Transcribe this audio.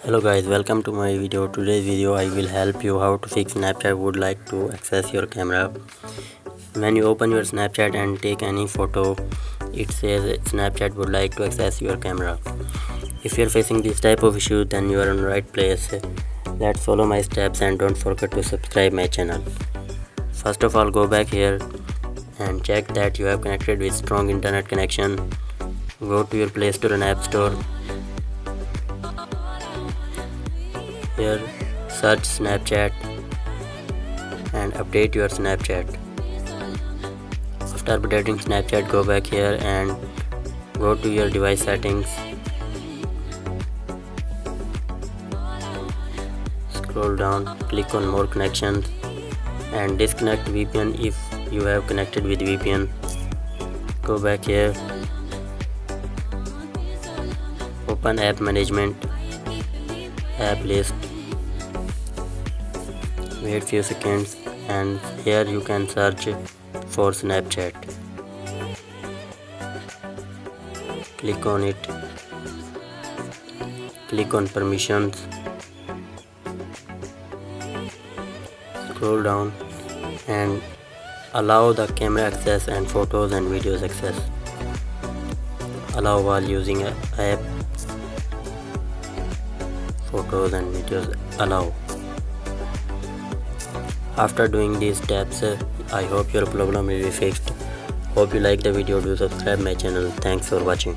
Hello guys, welcome to my video. Today's video I will help you how to fix Snapchat would like to access your camera. When you open your Snapchat and take any photo, it says Snapchat would like to access your camera. If you are facing this type of issue, then you are in the right place. Let's follow my steps and don't forget to subscribe my channel. First of all, go back here and check that you have connected with strong internet connection. Go to your Play Store and App Store. Here search Snapchat and update your Snapchat. After updating Snapchat, go back here and go to your device settings. Scroll down, click on more connections and disconnect VPN if you have connected with VPN. Go back here, open app management, app list, wait few seconds and here you can search for Snapchat. Click on it, click on permissions, scroll down and allow the camera access and photos and videos access. Allow while using an app, photos and videos allow. After doing these steps, I hope your problem will be fixed. Hope you like the video. Do subscribe my channel. Thanks for watching.